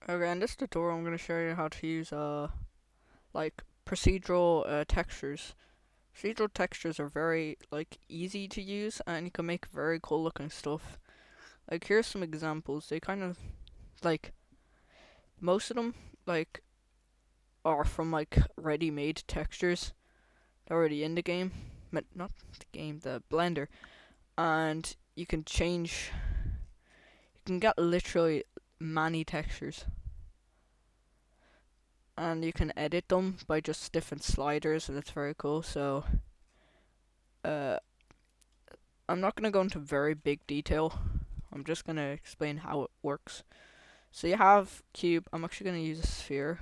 Okay, in this tutorial I'm going to show you how to use like procedural textures. Procedural textures are very like easy to use and you can make very cool looking stuff. Like here's some examples. They kind of like most of them like are from like ready-made textures. They're already in the game. But not the game, the blender. And you can change you can get literally many textures and you can edit them by just different sliders and it's very cool. So uh I'm not gonna go into very big detail. I'm just gonna explain how it works. So you have cube. I'm actually gonna use a sphere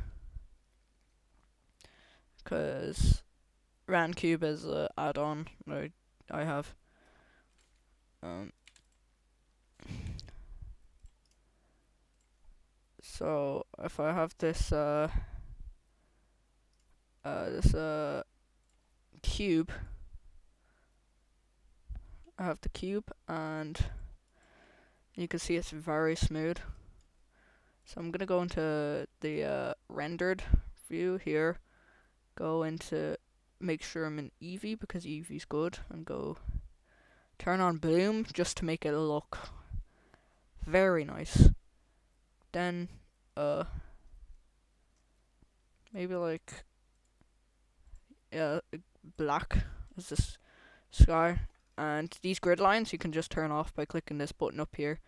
because Ran Cube is a add-on that I have. Um, so if I have this cube, I have the cube, and you can see it's very smooth. So I'm gonna go into the rendered view here. Go into make sure I'm in Eevee because Eevee's good, and go turn on bloom just to make it look very nice. Then uh maybe like yeah black as this sky, and these grid lines you can just turn off by clicking this button up here,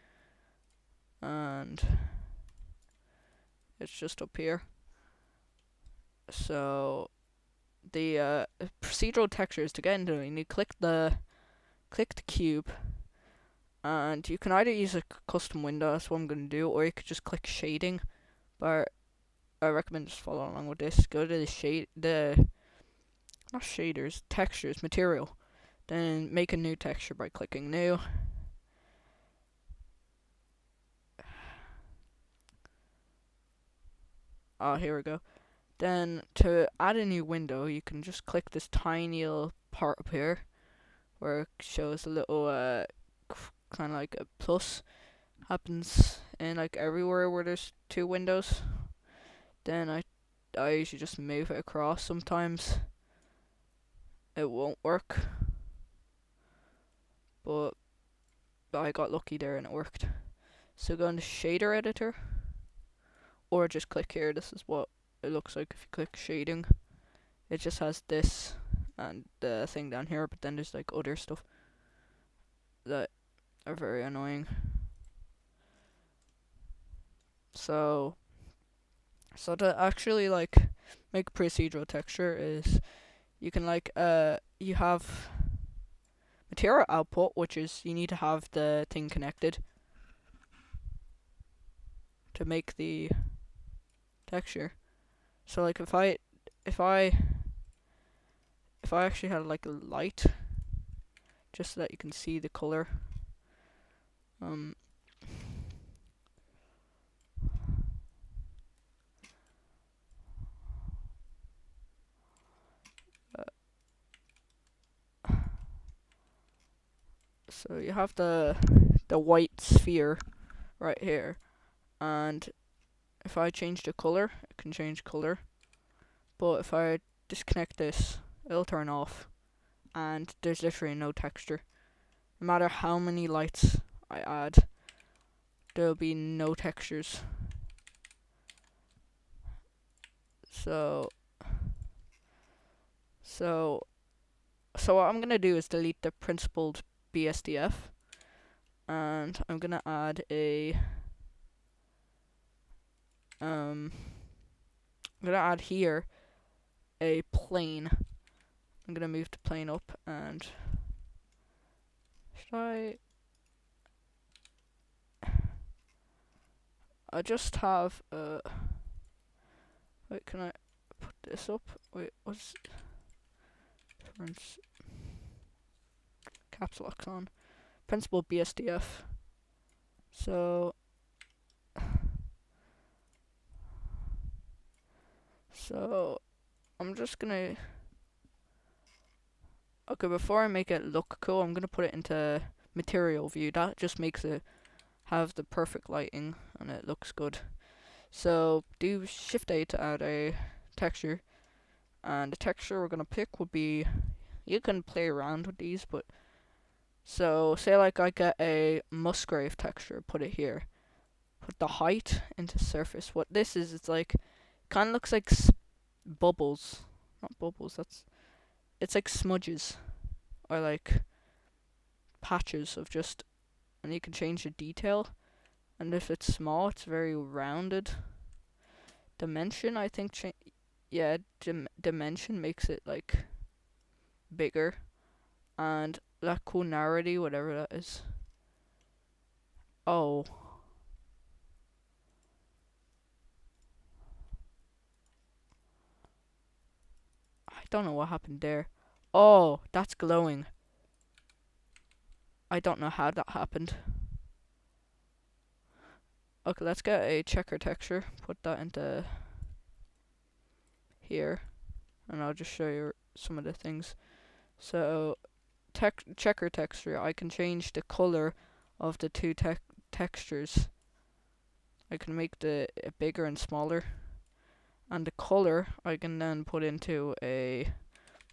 and it's just up here. So the procedural textures to get into it, you need to click the cube, and you can either use a custom window, that's what I'm gonna do, or you could just click shading. But I recommend just follow along with this. Go to the shade, the not shaders, textures, material. Then make a new texture by clicking new. Ah, here we go. Then to add a new window, you can just click this tiny little part up here, where it shows a little kind of like a plus. Happens in like everywhere where there's two windows. Then I usually just move it across. Sometimes it won't work, but I got lucky there and it worked. So go into shader editor, or just click here. This is what it looks like if you click shading. It just has this and the thing down here, but then there's like other stuff that are very annoying. So to actually like make procedural texture is you can like you have material output, which is you need to have the thing connected to make the texture. So like if I if I actually had like a light just so that you can see the color, um uh, so you have the white sphere right here, and if I change the color, it can change color. But if I disconnect this, it'll turn off, and there's literally no texture. No matter how many lights I add, there'll be no textures. So so so what I'm gonna do is delete the principled BSDF, and I'm gonna add a I'm gonna add here a plane. I'm gonna move the plane up, and should I just have wait, can I put this up? Wait, what's difference? Caps lock on. Principal BSDF. So I'm just gonna okay, before I make it look cool, I'm gonna put it into material view. That just makes it have the perfect lighting and it looks good. So do Shift A to add a texture, and the texture we're gonna pick would be, you can play around with these, but so say like I get a Musgrave texture, put it here, put the height into surface. What this is, it's like, kind of looks like bubbles, not bubbles. It's like smudges or like patches of just, and you can change the detail. And if it's small, it's very rounded. Dimension, I think, yeah, dimension makes it like bigger, and lacunarity, whatever that is. Oh, I don't know what happened there. Oh, that's glowing. I don't know how that happened. Okay, let's get a checker texture. Put that into here, and I'll just show you some of the things. So, checker texture, I can change the color of the two textures. I can make the bigger and smaller, and the color I can then put into a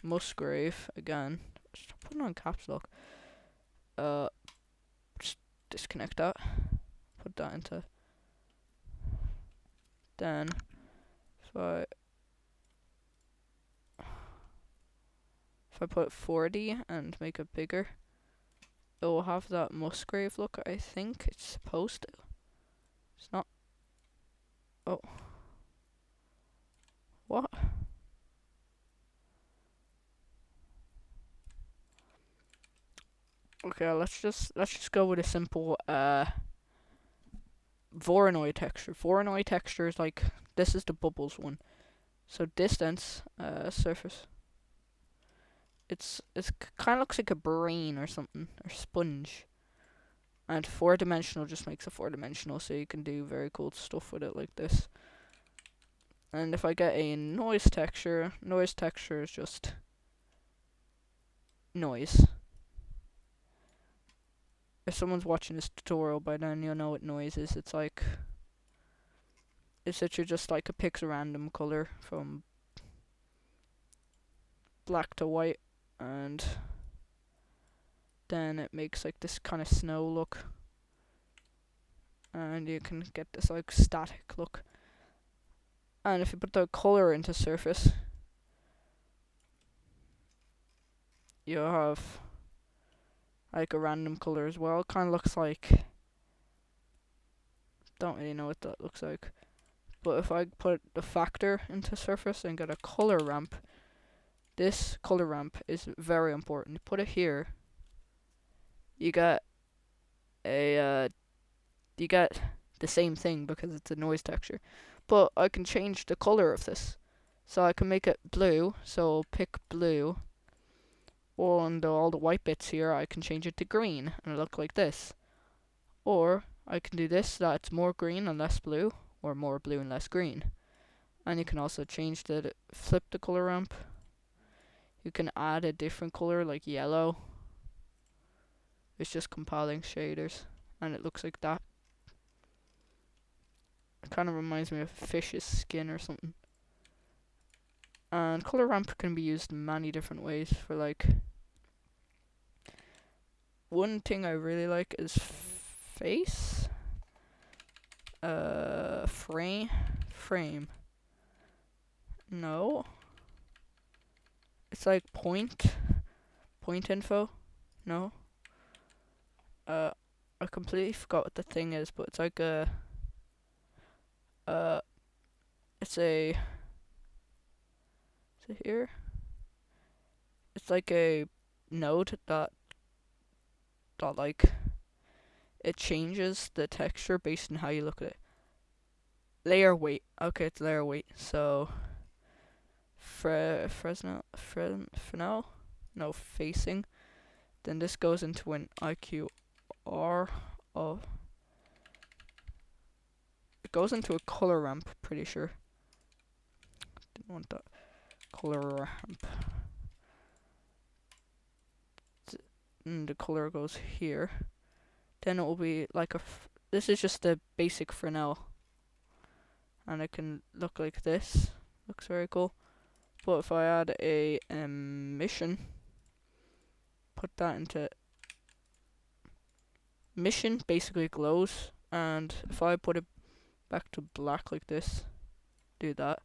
Musgrave again. Stop putting on caps lock. Just disconnect that. Put that into. Then, if I put 40 and make it bigger, it will have that Musgrave look. I think it's supposed to. It's not. Oh, what? Okay, let's just go with a simple Voronoi texture. Voronoi texture is like, this is the bubbles one. So distance, surface. It's kind of looks like a brain or something, or sponge. And 4-dimensional just makes it 4-dimensional, so you can do very cool stuff with it like this. And if I get a noise texture is just noise. If someone's watching this tutorial by then, you'll know what noise is. It's literally just like, it picks a random color from black to white, and then it makes like this kind of snow look, and you can get this like static look. And if you put the color into surface, you'll have like a random color as well. It kind of looks like, don't really know what that looks like, but if I put the factor into surface and get a color ramp, this color ramp is very important. You put it here, you get you get the same thing because it's a noise texture, but I can change the color of this. So I can make it blue, so I'll pick blue. On all the white bits here, I can change it to green, and it'll look like this. Or I can do this, so that it's more green and less blue, or more blue and less green. And you can also change flip the color ramp. You can add a different color, like yellow. It's just compiling shaders, and it looks like that. It kind of reminds me of a fish's skin or something. And color ramp can be used in many different ways for like, one thing I really like is face. Frame. No. It's like point info. No. I completely forgot what the thing is, but it's like it's a, is it here? It's like a node that like, it changes the texture based on how you look at it. Layer weight. Okay, it's layer weight. So Fresnel? No, facing. Then this goes into an IQR of, it goes into a color ramp, pretty sure. Didn't want that. Color ramp. And the color goes here. Then it will be like this is just the basic Fresnel. and it can look like this. Looks very cool. But if I add a emission, put that into mission, basically glows, and if I put it back to black like this, do that.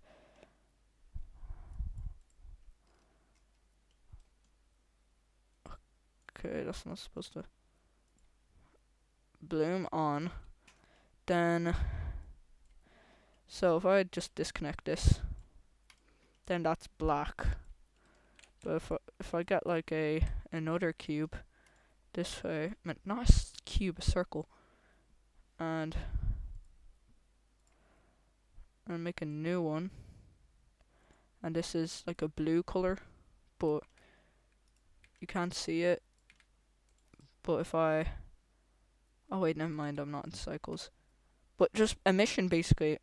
Okay, that's not supposed to bloom on. Then, so if I just disconnect this, then that's black. But if I get like another cube this way, not a cube, a circle, and make a new one, and this is like a blue color, but you can't see it. But if I, oh wait, never mind, I'm not in cycles. But just emission basically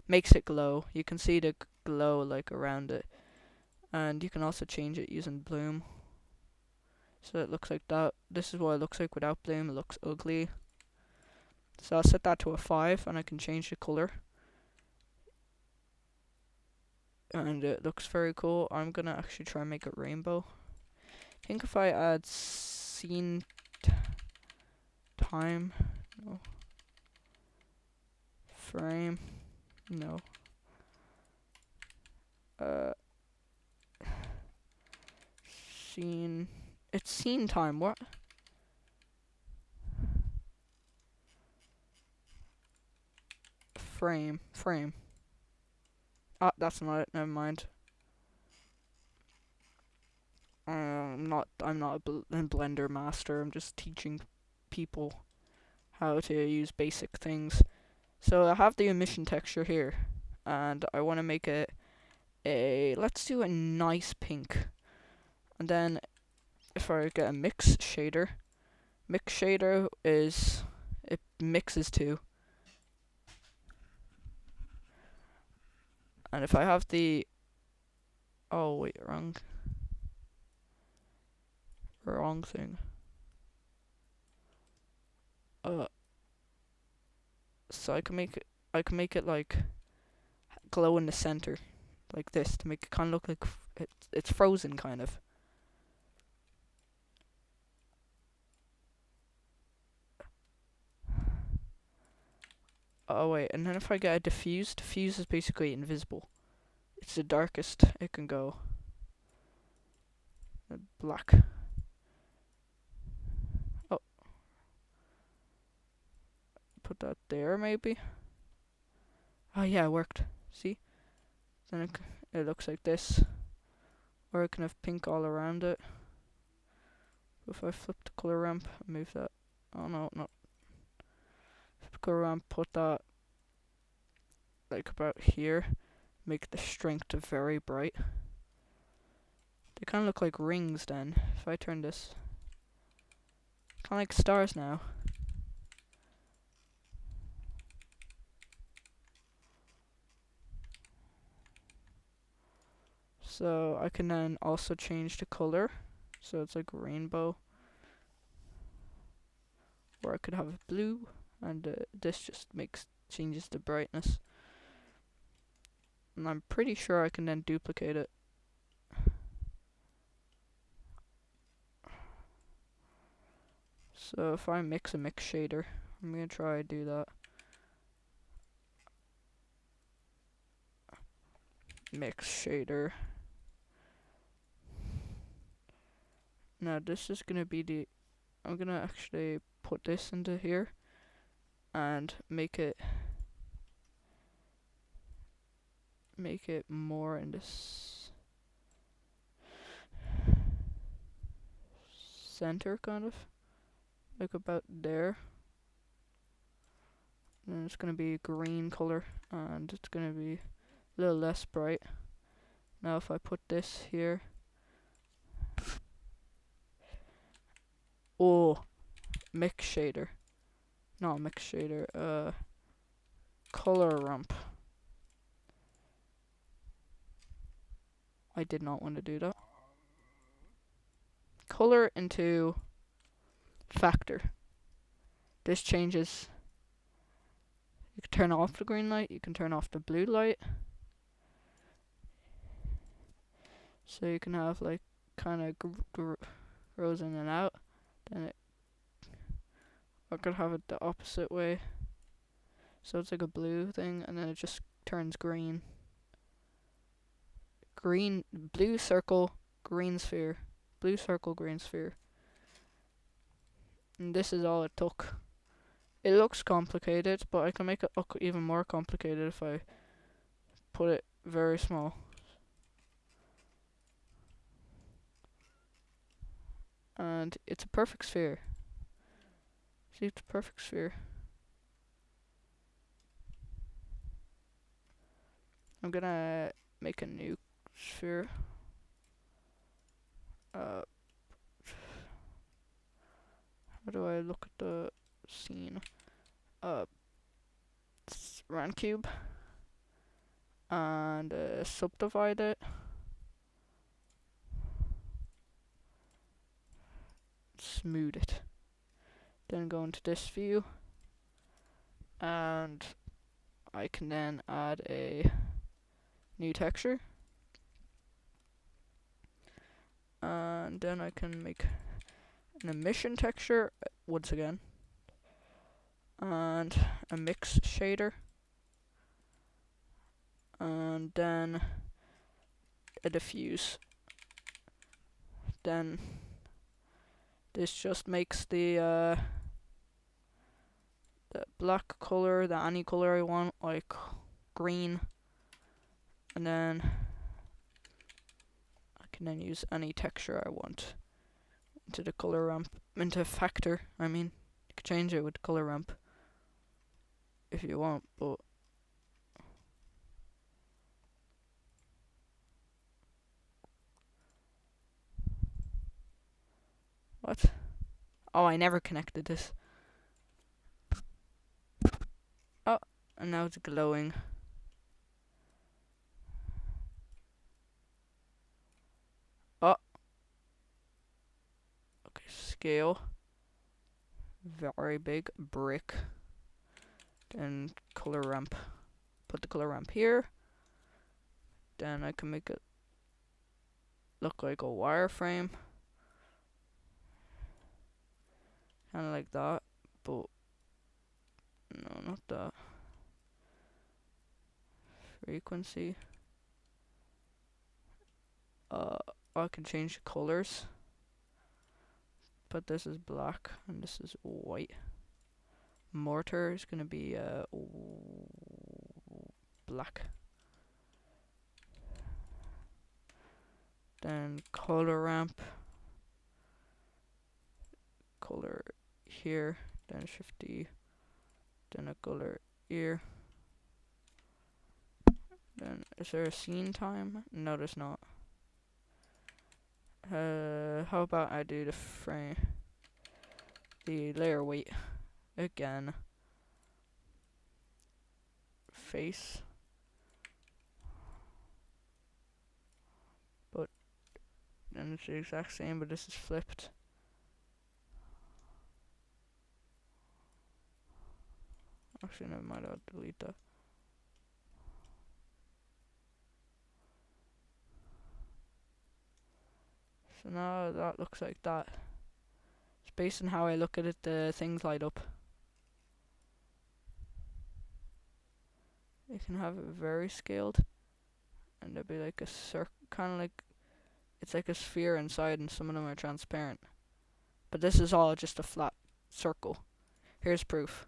makes it glow. You can see the glow like around it, and you can also change it using bloom. So it looks like that. This is what it looks like without bloom. It looks ugly. So I'll set that to a 5, and I can change the color. And it looks very cool. I'm gonna actually try and make it rainbow. I think if I add scene time, no. Frame, no. Scene, it's scene time, what? Frame. Ah, that's not it, never mind. I'm not a Blender master, I'm just teaching people how to use basic things. So I have the emission texture here, and I want to make it let's do a nice pink. And then if I get a mix shader is, it mixes two. And if I have the, oh wait, wrong thing. So I can make it like glow in the center, like this, to make it kind of look like it's frozen kind of. Oh wait, and then if I get a diffuse is basically invisible. It's the darkest it can go. Black. Oh. Put that there maybe. Oh yeah, it worked. See? Then it looks like this. Or I can have pink all around it. If I flip the color ramp, move that. Oh no, not. Flip the color ramp, put that like about here. Make the strength very bright. They kind of look like rings then. If I turn this, kind of like stars now. So I can then also change the color, so it's like rainbow. Or I could have it blue, and this just changes the brightness. And I'm pretty sure I can then duplicate it. So if I mix a mix shader, I'm gonna try to do that. Mix shader. Now this is gonna be I'm gonna actually put this into here and make it more in this center kind of, like about there. And it's gonna be green color, and it's gonna be a little less bright. Now if I put this here, oh, mix shader, not mix shader, color ramp. I did not want to do that. Color into factor. This changes You can turn off the green light, you can turn off the blue light. So you can have like kind of grows in and out. Then I could have it the opposite way. So it's like a blue thing, and then it just turns green. Blue circle, green sphere. Blue circle, green sphere. And this is all it took. It looks complicated, but I can make it look even more complicated if I put it very small. And it's a perfect sphere. See, it's a perfect sphere. I'm gonna make a new sphere. How do I look at the scene? Round cube. And subdivide it. Smooth it. Then go into this view. And I can then add a new texture. And then I can make an emission texture once again. And a mix shader. And then a diffuse. Then this just makes the black color, any color I want, like green. And then I can then use any texture I want into the color ramp, into factor. I mean, you can change it with color ramp if you want, but what? Oh, I never connected this. Oh, and now it's glowing. Oh. Okay, scale. Very big brick. Then color ramp. Put the color ramp here. Then I can make it look like a wireframe. Kind of like that, but no, not that. Frequency. I can change the colors. But this is black and this is white. Mortar is gonna be black. Then color ramp. Color here. Then shift D. Then a color here. Then is there a scene time? No, there's not. How about I do the frame, the layer weight again. Face. But then it's the exact same, but this is flipped. Actually, never mind, I'll delete that. So now that looks like that. It's based on how I look at it, the things light up. You can have it very scaled, and there'll be like a circle, kind of like, it's like a sphere inside, and some of them are transparent. But this is all just a flat circle. Here's proof.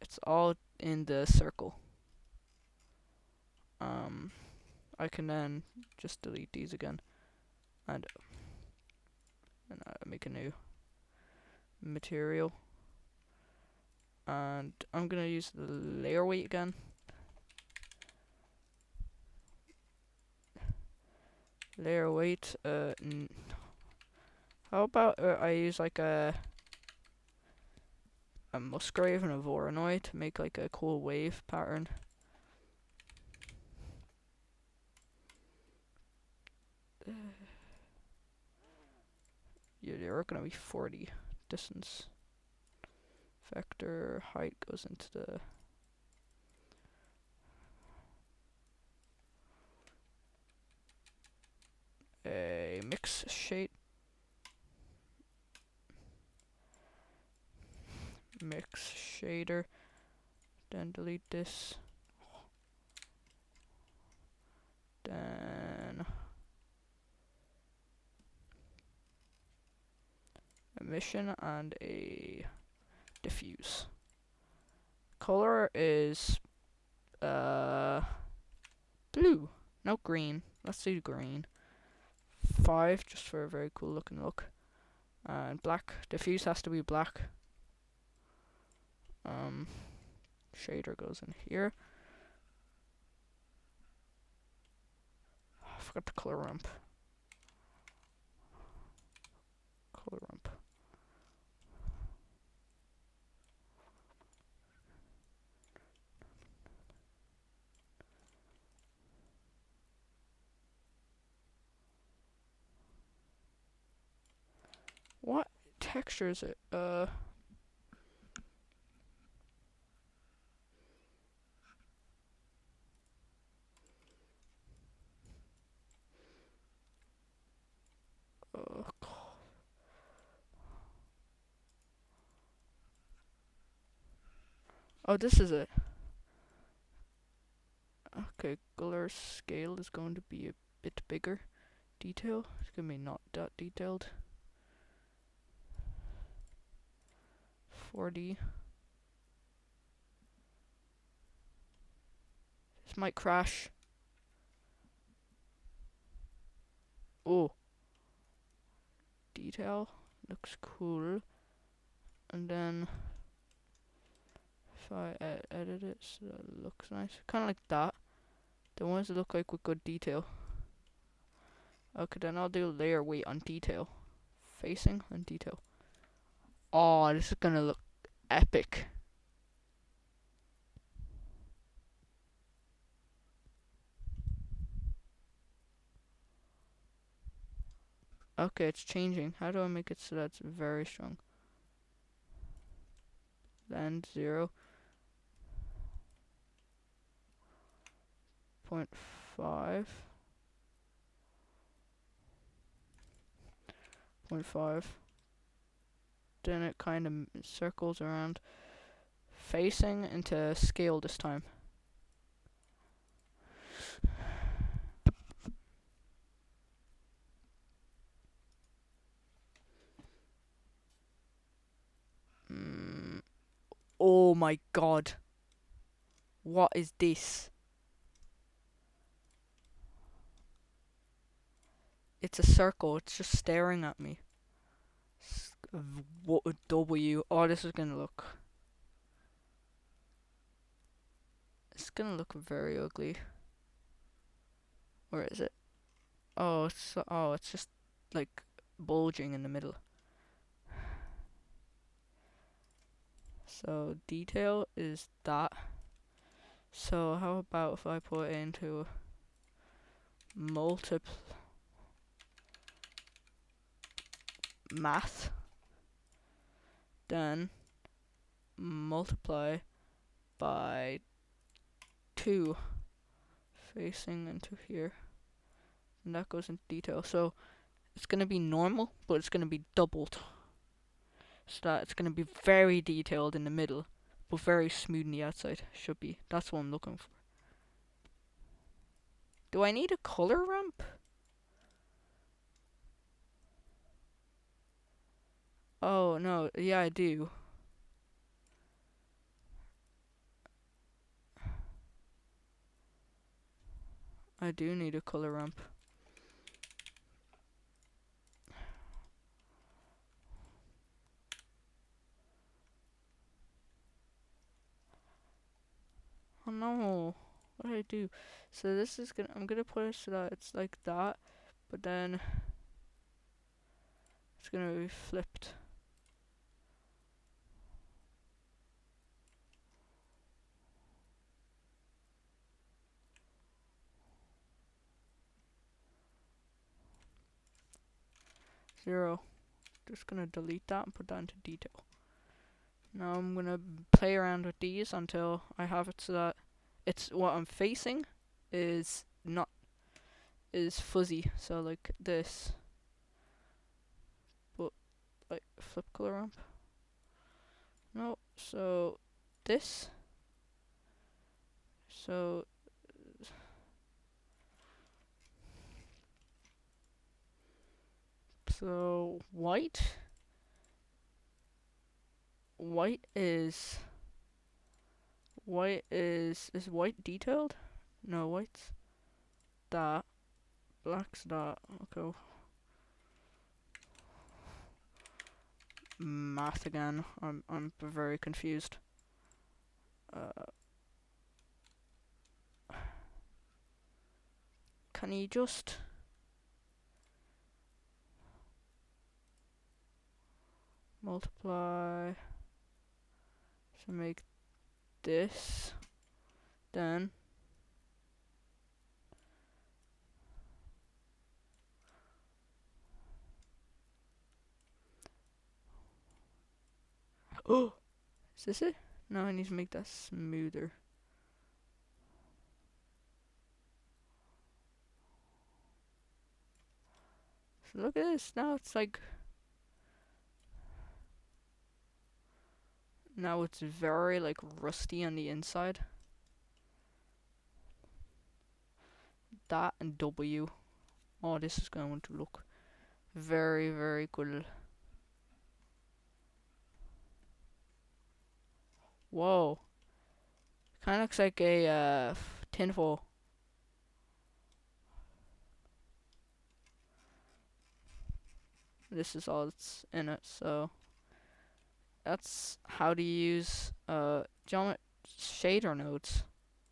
It's all in the circle. I can then just delete these again, and make a new material. And I'm gonna use the layer weight again. Layer weight. How about I use like a Musgrave and a Voronoi to make like a cool wave pattern. Yeah, they're gonna be 40 distance. vector height goes into the a mix shade, mix shader, then delete this, then emission and a diffuse. Color is blue, no green. Let's do green. 5 just for a very cool looking look. And black. Diffuse has to be black. Shader goes in here. Oh, I forgot the color ramp. Color ramp. What texture is it? Oh, this is it. Okay, color scale is going to be a bit bigger. Detail, it's gonna be not that detailed. 4D. This might crash. Oh. Detail looks cool. And then if I edit it so that it looks nice. Kinda like that. The ones that look like with good detail. Okay, then I'll do layer weight on detail. Facing and detail. Oh, this is gonna look epic. Okay, it's changing. How do I make it so that's very strong? Blend 0. 0.5. 0.5. Then it kind of circles around. Facing into scale this time. Oh my god. What is this? It's a circle. It's just staring at me. What a W. Oh, this is gonna look. It's gonna look very ugly. Or is it? Oh, it's just like bulging in the middle. So detail is that. So how about if I put it into math, then multiply by 2 facing into here, and that goes into detail. So it's gonna be normal, but it's gonna be doubled, so that it's gonna be very detailed in the middle, but very smooth on the outside. Should be. That's what I'm looking for. Do I need a color ramp? Oh no, yeah I do. I do need a color ramp. Oh no, what did I do? So this is I'm gonna put it so that it's like that, but then it's gonna be flipped. Zero. Just gonna delete that and put that into detail. Now I'm gonna play around with these until I have it so that it's what I'm facing is not is fuzzy. So like this, but like flip color ramp. No, so this. So white. White is white detailed? No, white's that. Black's that. Okay. Math again. I'm very confused. Uh, can you just multiply to make this? Then oh, is this it? No, I need to make that smoother. So look at this. Now it's like. Now it's very like rusty on the inside. That and W. Oh, this is going to look very, very cool. Whoa. Kind of looks like a tinfoil. This is all that's in it, so that's how to use shader nodes.